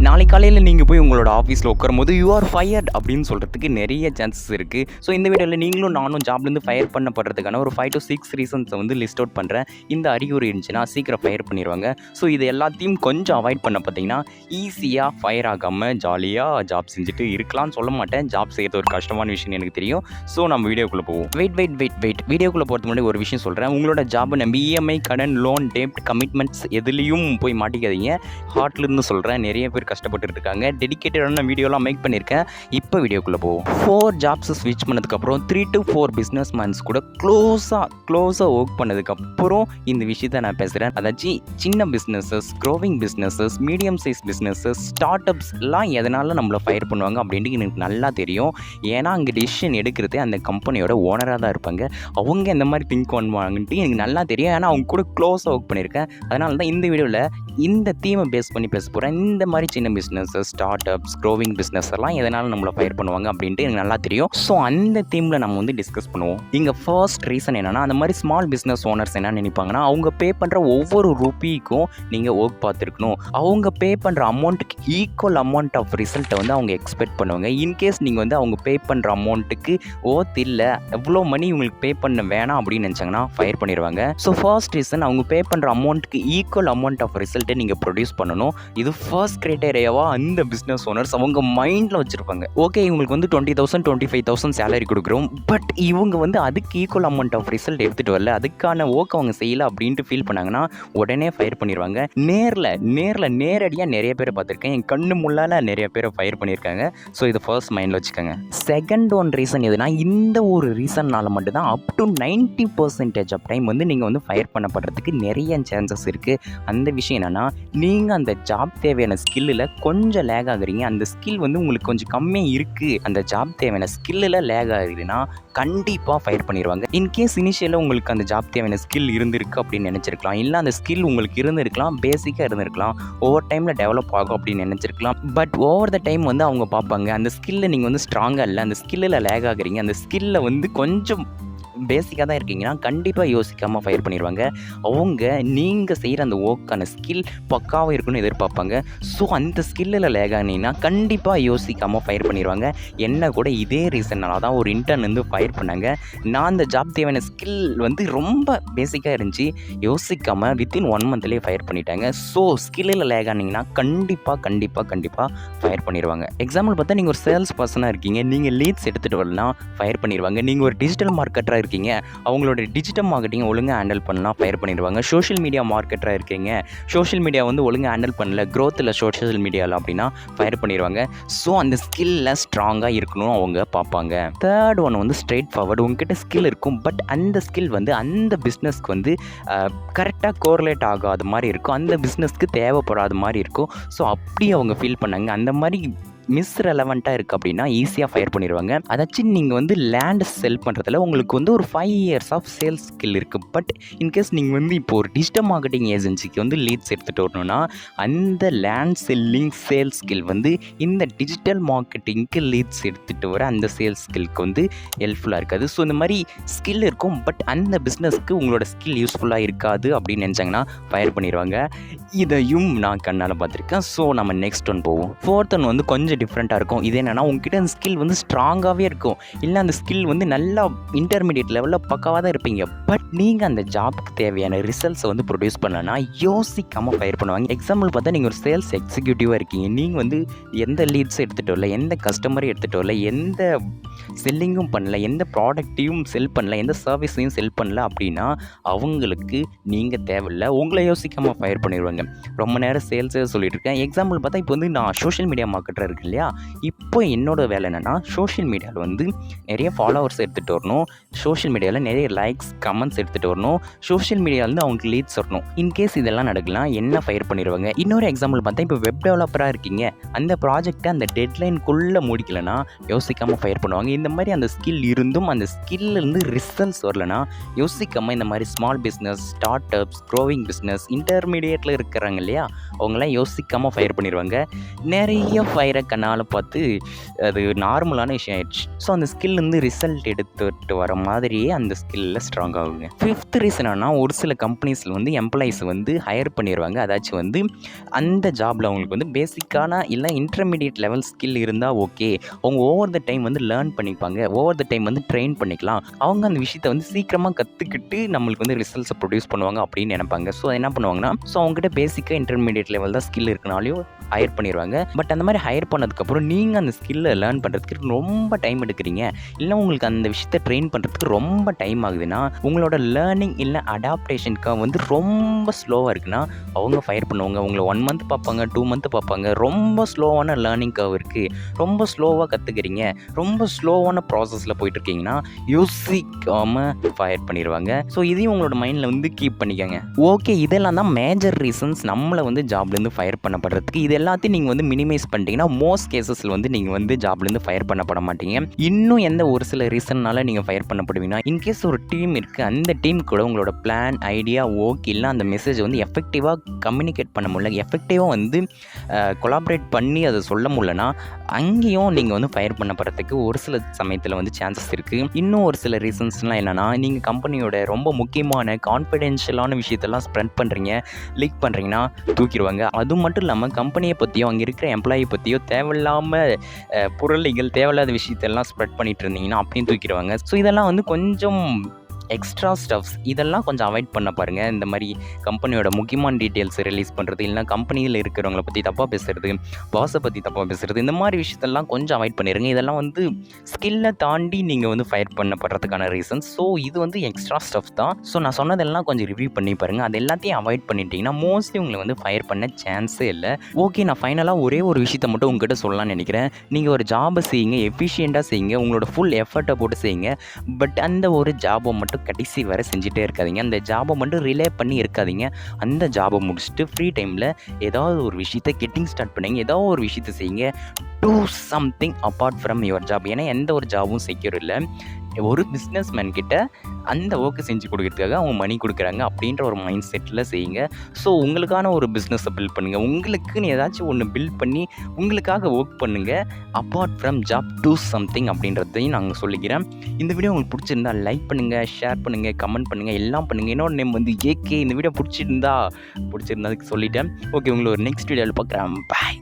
நாளைக்கு காலையில் நீங்கள் போய் உங்களோட ஆஃபீஸில் உட்காரும்போது யூ ஆர் ஃபயர்ட் அப்படின்னு சொல்கிறதுக்கு நிறைய சான்சஸ் இருக்குது. ஸோ இந்த வீடியோவில் நீங்களும் நானும் ஜாப்லேருந்து ஃபயர் பண்ணப்படுறதுக்கான ஒரு 5 to 6 ரீசன்ஸை வந்து லிஸ்ட் அவுட் பண்ணுறேன். இந்த அறிகுறி இருந்துச்சுன்னா சீக்கிரம் ஃபயர் பண்ணிடுவாங்க. ஸோ இது எல்லாத்தையும் கொஞ்சம் அவாய்ட் பண்ண பார்த்தீங்கன்னா ஈஸியாக ஃபயர் ஆகாமல் ஜாலியாக ஜாப் செஞ்சுட்டு இருக்கலாம்னு சொல்ல மாட்டேன். ஜாப் செய்யறது ஒரு கஷ்டமான விஷயம் எனக்கு தெரியும். ஸோ நம்ம வீடியோக்குள்ளே போவோம். வெயிட் வீடியோக்குள்ளே போகிறதுக்கு முன்னாடி ஒரு விஷயம் சொல்கிறேன். உங்களோட ஜாபை நம்பி இஎம்ஐ, கடன், லோன், டெப்ட், கமிட்மெண்ட்ஸ் எதுலேயும் போய் மாட்டிக்காதீங்க. ஹார்ட்லேருந்து சொல்கிறேன். நிறைய பேர் கஷ்டப்பட்டு இருக்காங்க. டெடிகேட்டடான வீடியோலாம் மேக் பண்ணியிருக்கேன். இப்போ வீடியோக்குள்ளே போவோம். 4 ஜாப்ஸை ஸ்விட்ச் பண்ணதுக்கப்புறம் 3 to 4 பிஸ்னஸ் மேன்ஸ் கூட க்ளோஸாக ஒர்க் பண்ணதுக்கப்புறம் இந்த விஷயத்தை நான் பேசுகிறேன். அதாச்சும் சின்ன businesses, growing businesses, medium size businesses, start அப்ஸ்லாம் எதனால நம்மளை ஃபயர் பண்ணுவாங்க அப்படின்ட்டு எனக்கு நல்லா தெரியும். ஏன்னா அங்கே டிசிஷன் எடுக்கிறதே அந்த கம்பெனியோட ஓனராக தான் இருப்பாங்க. அவங்க இந்த மாதிரி திங்க் பண்ணுவாங்கன்ட்டு எனக்கு நல்லா தெரியும். ஏன்னா அவங்க கூட க்ளோஸாக ஒர்க் பண்ணியிருக்கேன். அதனால தான் இந்த வீடியோவில் இந்த தீமை பேஸ் பண்ணி பேச போகிறேன். இந்த மாதிரி சின்ன businesses, start ups, growing business எல்லாம் எதனால நம்மளை ஃபயர் பண்ணுவாங்க அப்படின்ட்டு எனக்கு நல்லா தெரியும். ஸோ அந்த தீமில் நம்ம வந்து டிஸ்கஸ் பண்ணுவோம். இங்கே ஃபர்ஸ்ட் ரீசன் என்னென்னா, அந்த மாதிரி ஸ்மால் பிஸ்னஸ் ஓனர்ஸ் என்ன நினைப்பாங்கன்னா, அவங்க பே பண்ணுற ஒவ்வொரு ரூபிக்கும் நீங்கள் ஒர்க் பார்த்துருக்கணும். அவங்க பே பண்ணுற அமௌண்ட்டுக்கு ஈக்குவல் அமௌண்ட் ஆஃப் ரிசல்ட்டை வந்து அவங்க எக்ஸ்பெக்ட் பண்ணுவாங்க. இன்கேஸ் நீங்கள் வந்து அவங்க பே பண்ணுற அமௌண்ட்டுக்கு ஓத் இல்லை, எவ்வளோ மணி உங்களுக்கு பே பண்ண வேணாம் அப்படின்னு நினச்சாங்கன்னா ஃபயர் பண்ணிடுவாங்க. ஸோ ஃபர்ஸ்ட் ரீசன், அவங்க பே பண்ணுற அமௌண்ட்டுக்கு ஈக்குவல் அமௌண்ட் ஆஃப் ரிசல்ட்டை நீங்கள் ப்ரொடியூஸ் பண்ணணும். இது ஃபர்ஸ்ட் கிரைட்டேரியாவாக அந்த பிஸ்னஸ் ஓனர்ஸ் அவங்க மைண்டில் வச்சுருப்பாங்க. ஓகே, இவங்களுக்கு வந்து 20,000 25,000 சேலரி கொடுக்குறோம், பட் இவங்க வந்து அதுக்கு ஈக்குவல் அமௌண்ட் ஆஃப் ரிசல்ட் எடுத்துகிட்டு வரல, அதுக்கான ஒர்க் அவங்க செய்யலை அப்படின்ட்டு ஃபீல் பண்ணாங்கன்னா உடனே ஃபயர் பண்ணிடுவாங்க. நேரடியாக நிறைய பேரை பார்த்துருக்கேன். என் கண்ணு முள்ளால் நிறைய பேரை ஃபயர் பண்ணியிருக்காங்க. ஸோ இது ஃபர்ஸ்ட் மைண்டில் வச்சுக்கோங்க. செகண்ட் ஒன் ரீசன் எதுனா, இந்த ஒரு ரீசன்னால் மட்டும்தான் அப் டு 90% ஆஃப் டைம் வந்து நீங்கள் வந்து ஃபயர் பண்ணப்படுறதுக்கு நிறைய சான்சஸ் இருக்குது. அந்த விஷயம் என்னென்னா, நீங்கள் அந்த ஜாப் தேவையான ஸ்கில்லில் கொஞ்சம் லேக் ஆகுறீங்க. அந்த ஸ்கில் வந்து உங்களுக்கு கொஞ்சம் கம்மியாக இருக்குது, அந்த ஜாப் தேவையான ஸ்கில்லில் லேக் ஆகுதுன்னா கண்டிப்பாக ஃபயர் பண்ணிடுவாங்க. இன்கேஸ் இனிஷியலாக உங்களுக்கு அந்த ஜாப் தேவையான ஸ்கில் இருந்திருக்கு அப்படின்னு நினச்சிருக்கலாம், இல்லை அந்த ஸ்கில் உங்களுக்கு இருந்திருக்கலாம், பேசிக்காக இருந்திருக்கலாம், ஓவர் டைமில் டெவலப் ஆகும் அப்படின்னு நினச்சிருக்கலாம். பட் ஓவர் த டைம் வந்து அவங்க பார்ப்பாங்க, அந்த ஸ்கில்லை நீங்கள் வந்து ஸ்ட்ராங்காக இல்லை, அந்த ஸ்கில்லில் லேக் ஆகுறீங்க, அந்த ஸ்கில்லை வந்து கொஞ்சம் பேசிக்காக தான் இருக்கீங்கன்னா கண்டிப்பாக யோசிக்காமல் ஃபயர் பண்ணிடுவாங்க. அவங்க நீங்கள் செய்கிற அந்த ஒர்க்கான ஸ்கில் பக்காவாக இருக்குன்னு எதிர்பார்ப்பாங்க. ஸோ அந்த ஸ்கில்லில் லேக் ஆனீங்கன்னா கண்டிப்பாக யோசிக்காமல் ஃபயர் பண்ணிடுவாங்க. என்ன கூட இதே ரீசன்னால தான் ஒரு இன்டர்ன் வந்து ஃபயர் பண்ணாங்க. நான் அந்த ஜாப் தேவையான ஸ்கில் வந்து ரொம்ப பேசிக்காக இருந்துச்சு, யோசிக்காமல் வித்தின் 1 monthலேயே ஃபயர் பண்ணிட்டாங்க. ஸோ ஸ்கில்லில் லேக் ஆனீங்கன்னா கண்டிப்பாக ஃபயர் பண்ணிடுவாங்க. எக்ஸாம்பிள் பார்த்தா, நீங்கள் ஒரு சேல்ஸ் பர்சனாக இருக்கீங்க, நீங்கள் லீட்ஸ் எடுத்துகிட்டு வரலாம், ஃபயர் பண்ணிடுவாங்க. நீங்கள் ஒரு டிஜிட்டல் மார்க்கெட்டராக இருக்கீங்க, அவங்களோட டிஜிட்டல் மார்க்கெட்டிங் ஒழுங்காக ஹேண்டில் பண்ணலாம், ஃபயர் பண்ணிடுவாங்க. சோஷியல் மீடியா மார்க்கெட்டராக இருக்கீங்க, சோஷியல் மீடியா வந்து ஒழுங்காக ஹேண்டில் பண்ணல, க்ரோத் இல்லை சோஷியல் மீடியாவில் அப்படின்னா ஃபயர் பண்ணிடுவாங்க. ஸோ அந்த ஸ்கில்ல ஸ்ட்ராங்காக இருக்கணும் அவங்க பார்ப்பாங்க. தேர்ட் ஒன் வந்து ஸ்ட்ரெயிட் ஃபார்வர்டு. உங்ககிட்ட ஸ்கில் இருக்கும், பட் அந்த ஸ்கில் வந்து அந்த பிஸ்னஸ்க்கு வந்து கரெக்டாக கோரிலேட் ஆகாத மாதிரி இருக்கும், அந்த பிஸ்னஸ்க்கு தேவைப்படாத மாதிரி இருக்கும். ஸோ அப்படி அவங்க ஃபீல் பண்ணாங்க. அந்த மாதிரி மிஸ்ரெலவெண்ட்டாக இருக்குது அப்படின்னா ஈஸியாக ஃபயர் பண்ணிடுவாங்க. அதாச்சும் நீங்கள் வந்து லேண்ட் செல் பண்ணுறதுல உங்களுக்கு வந்து ஒரு 5 years ஆஃப் சேல்ஸ் ஸ்கில் இருக்குது, பட் இன்கேஸ் நீங்கள் வந்து இப்போ ஒரு டிஜிட்டல் மார்க்கெட்டிங் ஏஜென்சிக்கு வந்து லீட்ஸ் எடுத்துகிட்டு வரணும்னா அந்த லேண்ட் செல்லிங் சேல்ஸ் ஸ்கில் வந்து இந்த டிஜிட்டல் மார்க்கெட்டிங்க்கு லீட்ஸ் எடுத்துகிட்டு வர அந்த சேல்ஸ் ஸ்கில்க்கு வந்து ஹெல்ப்ஃபுல்லாக இருக்காது. ஸோ இந்த மாதிரி ஸ்கில் இருக்கும், பட் அந்த பிஸ்னஸ்க்கு உங்களோட ஸ்கில் யூஸ்ஃபுல்லாக இருக்காது அப்படின்னு நினச்சாங்கன்னா ஃபயர் பண்ணிடுவாங்க. இதையும் நான் கண்ணால் பார்த்துருக்கேன். ஸோ நம்ம நெக்ஸ்ட் ஒன் போவோம். ஃபோர்த் ஒன் வந்து கொஞ்சம் டிஃப்ரெண்ட்டாக இருக்கும். இது என்னென்னா, உங்ககிட்ட அந்த ஸ்கில் வந்து ஸ்ட்ராங்காகவே இருக்கும், இல்லை அந்த ஸ்கில் வந்து நல்லா இன்டர்மீடியட் லெவலில் பக்காவாக தான் இருப்பீங்க, பட் நீங்கள் அந்த ஜாப்க்கு தேவையான ரிசல்ட்ஸை வந்து ப்ரொடியூஸ் பண்ணலன்னா யோசிக்காமல் ஃபயர் பண்ணுவாங்க. எக்ஸாம்பிள் பார்த்தா, நீங்கள் ஒரு சேல்ஸ் எக்ஸிக்யூட்டிவாக இருக்கீங்க, நீங்கள் வந்து எந்த லீட்ஸும் எடுத்துகிட்டு வரல, எந்த கஸ்டமரையும் எடுத்துகிட்டு வரல, எந்த செல்லிங்கும் பண்ணல, எந்த ப்ராடக்ட்டையும் செல் பண்ணல, எந்த சர்வீஸையும் செல் பண்ணல அப்படின்னா அவங்களுக்கு நீங்கள் தேவையில்லை, உங்களை யோசிக்காமல் ஃபயர் பண்ணிடுவாங்க. ரொம்ப நேரம் சேல்ஸே சொல்லிட்டு இருக்கேன். எக்ஸாம்பிள் பார்த்தா, இப்போ வந்து நான் சோஷியல் மீடியா மார்க்கெட்டராக இருக்கு இல்லையா, இப்போ என்னோட வேலை என்னென்னா, சோஷியல் மீடியாவில் வந்து நிறைய ஃபாலோவர்ஸ் எடுத்துகிட்டு வரணும், சோஷியல் மீடியாவில் நிறைய லைக்ஸ் கமெண்ட்ஸ் எடுத்துகிட்டு வரணும், சோஷியல் மீடியாவிலேருந்து அவங்களுக்கு லீட்ஸ் வரணும். இன்கேஸ் இதெல்லாம் நடக்கலாம், என்ன ஃபயர் பண்ணிடுவாங்க. இன்னொரு எக்ஸாம்பிள் பார்த்தா, இப்போ வெப் டெவலப்பராக இருக்கீங்க, அந்த ப்ராஜெக்டை அந்த டெட்லைனுக்குள்ளே முடிக்கலைன்னா யோசிக்காமல் ஃபயர் பண்ணுவாங்க. இந்த மாதிரி அந்த ஸ்கில் இருந்தும் அந்த ஸ்கில்லேருந்து ரிசல்ட்ஸ் வரலன்னா யோசிக்காமல் இந்த மாதிரி small business, start ups, growing business, இன்டர்மீடியேட்டில் இருக்கிறாங்க இல்லையா, அவங்களாம் யோசிக்காமல் ஃபயர் பண்ணிடுவாங்க. நிறைய ஃபயரை கண்ணால் பார்த்து அது நார்மலான விஷயம் ஆயிடுச்சு. ஸோ அந்த ஸ்கில்லேருந்து ரிசல்ட் எடுத்துகிட்டு வர மாதிரியே அந்த ஸ்கில்லில் ஸ்ட்ராங் ஆகுங்க. 5th ரீசன் ஆனால் ஒரு சில கம்பெனிஸில் வந்து எம்ப்ளாயீஸ் வந்து ஹையர் பண்ணிடுவாங்க. அதாச்சும் வந்து அந்த ஜாபில் அவங்களுக்கு வந்து பேசிக்கான இல்லை இன்டர்மீடியட் லெவல் ஸ்கில் இருந்தால் ஓகே, அவங்க ஓவர் த டைம் வந்து லேர்ன் பண்ணிப்பாங்க, ஓவர் த டைம் வந்து ட்ரெயின் பண்ணிக்கலாம், அவங்க அந்த விஷயத்தை வந்து சீக்கிரமாக கற்றுக்கிட்டு நம்மளுக்கு வந்து ரிசல்ட்ஸை ப்ரொடியூஸ் பண்ணுவாங்க அப்படின்னு நினைப்பாங்க. ஸோ என்ன பண்ணுவாங்கன்னா, ஸோ அவங்ககிட்ட பேசிக்காக இன்டர்மீடியட் லெவல் தான் ஸ்கில் இருக்கனாலையும் ஹையர் பண்ணிடுவாங்க. பட் அந்த மாதிரி ஹையர் பண்ணதுக்கப்புறம் நீங்கள் அந்த ஸ்கில்லை லேர்ன் பண்ணுறதுக்கு ரொம்ப டைம் எடுக்கிறீங்க, இல்லை உங்களுக்கு அந்த விஷயத்தை ட்ரெயின் பண்ணுறதுக்கு ரொம்ப டைம் ஆகுதுன்னா, உங்களோட லேர்னிங் இல்லை அடாப்டேஷனுக்காக வந்து ரொம்ப ஸ்லோவாக இருக்குன்னா அவங்க ஃபயர் பண்ணுவாங்க. உங்களை 1 மந்த் பார்ப்பாங்க, 2 மந்த் பார்ப்பாங்க. ரொம்ப ஸ்லோவான லேர்னிங் கர்வ் இருக்குது, ரொம்ப ஸ்லோவாக கற்றுக்கிறீங்க, ரொம்ப ஸ்லோவான ப்ராசஸில் போயிட்டுருக்கீங்கன்னா யோசிக்காமல் ஃபயர் பண்ணிடுவாங்க. ஸோ இதையும் உங்களோட மைண்டில் வந்து கீப் பண்ணிக்கோங்க. ஓகே, இதெல்லாம் தான் மேஜர் ரீசன்ஸ் நம்மளை வந்து ஜாப்லேருந்து ஃபயர் பண்ணப்படுறதுக்கு. இது எல்லாத்தையும் நீங்கள் வந்து மினிமைஸ் பண்ணிட்டீங்கன்னா மோஸ்ட் கேசஸில் வந்து நீங்கள் வந்து ஜாப்லேருந்து ஃபயர் பண்ணப்பட மாட்டீங்க. இன்னும் எந்த ஒரு சில ரீசன்னால நீங்கள் ஃபயர் பண்ணப்படுவீங்கன்னா, இன்கேஸ் ஒரு டீம் இருக்குது, அந்த டீம் கூட உங்களோட பிளான் ஐடியா ஓகே இல்லை அந்த மெசேஜ் வந்து எஃபெக்டிவாக கம்யூனிகேட் பண்ண முடியல, எஃபெக்டிவாக வந்து கொலாபரேட் பண்ணி அதை சொல்ல முடியலன்னா அங்கேயும் நீங்கள் வந்து ஃபயர் பண்ணப்படுறதுக்கு ஒரு சில சமயத்தில் வந்து சான்சஸ் இருக்குது. இன்னும் ஒரு சில ரீசன்ஸ்லாம் என்னென்னா, நீங்கள் கம்பெனியோட ரொம்ப முக்கியமான கான்ஃபிடென்ஷியலான விஷயத்தெல்லாம் ஸ்ப்ரெட் பண்ணுறீங்க, லீக் பண்ணுறீங்கன்னா தூக்கிடுவாங்க. அது மட்டும் இல்லாமல் கம்பெனியை பற்றியோ அங்கே இருக்கிற எம்ப்ளாயி பற்றியோ தேவையில்லாமல் புரளிகள் தேவையில்லாத விஷயத்தெல்லாம் ஸ்ப்ரெட் பண்ணிட்டு இருந்தீங்கன்னா அப்படியும் தூக்கிடுவாங்க. ஸோ இதெல்லாம் வந்து கொஞ்சம் எக்ஸ்ட்ரா ஸ்டப்ஸ், இதெல்லாம் கொஞ்சம் அவாய்ட் பண்ண பாருங்கள். இந்த மாதிரி கம்பெனியோட முக்கியமான டீட்டெயில்ஸ் ரிலீஸ் பண்ணுறது, இல்லைனா கம்பெனியில் இருக்கிறவங்கள பற்றி தப்பாக பேசுகிறது, பாஸை பற்றி தப்பாக பேசுகிறது, இந்த மாதிரி விஷயத்தெல்லாம் கொஞ்சம் அவாய்ட் பண்ணிடுங்க. இதெல்லாம் வந்து ஸ்கில்லை தாண்டி நீங்கள் வந்து ஃபயர் பண்ணப்படுறதுக்கான ரீசன்ஸ். ஸோ இது வந்து எக்ஸ்ட்ரா ஸ்டப்ஸ் தான். ஸோ நான் சொன்னதெல்லாம் கொஞ்சம் ரிவ்யூ பண்ணி பாருங்கள். அது எல்லாத்தையும் அவாய்ட் பண்ணிட்டீங்கன்னா மோஸ்ட்லி உங்களை வந்து ஃபயர் பண்ண சான்ஸே இல்லை. ஓகே, நான் ஃபைனலாக ஒரே ஒரு விஷயத்தை மட்டும் உங்ககிட்ட சொல்லலாம்னு நினைக்கிறேன். நீங்கள் ஒரு ஜாபை செய்யுங்க, எஃபிஷியண்ட்டாக செய்யுங்க, உங்களோட ஃபுல் எஃபர்ட்டை போட்டு செய்யுங்க. பட் அந்த ஒரு ஜாபை மட்டும் கடைசி வரை செஞ்சுட்டே இருக்காதீங்க. அந்த ஜாபை மட்டும் ரிலே பண்ணி இருக்காதீங்க. அந்த ஜாபை முடிச்சுட்டு ஃப்ரீ டைமில் ஏதாவது ஒரு விஷயத்தை கெட்டிங் ஸ்டார்ட் பண்ணுங்க, ஏதாவது ஒரு விஷயத்தை செய்யுங்க. Do something apart from your job. ஏன்னா எந்த ஒரு ஜாபும் செக்யூர் இல்லை. ஒரு பிஸ்னஸ் மேன் கிட்ட அந்த ஒர்க்கு செஞ்சு கொடுக்கறதுக்காக அவங்க மணி கொடுக்குறாங்க அப்படின்ற ஒரு மைண்ட் செட்டில் செய்யுங்க. ஸோ உங்களுக்கான ஒரு பிஸ்னஸை பில்ட் பண்ணுங்கள், உங்களுக்குன்னு ஏதாச்சும் ஒன்று பில்ட் பண்ணி உங்களுக்காக ஒர்க் பண்ணுங்கள். Apart from job do something அப்படின்றதையும் நாங்கள் சொல்லிக்கிறேன். இந்த வீடியோ உங்களுக்கு பிடிச்சிருந்தா லைக் பண்ணுங்கள், ஷேர் பண்ணுங்கள், கமெண்ட் பண்ணுங்கள், எல்லாம் பண்ணுங்கள். என்னோட நேம் வந்து ஏகே. இந்த வீடியோ பிடிச்சிருந்ததுக்கு சொல்லிட்டேன். ஓகே, உங்களை ஒரு நெக்ஸ்ட் வீடியோவில் பார்க்குறேன். பாய்.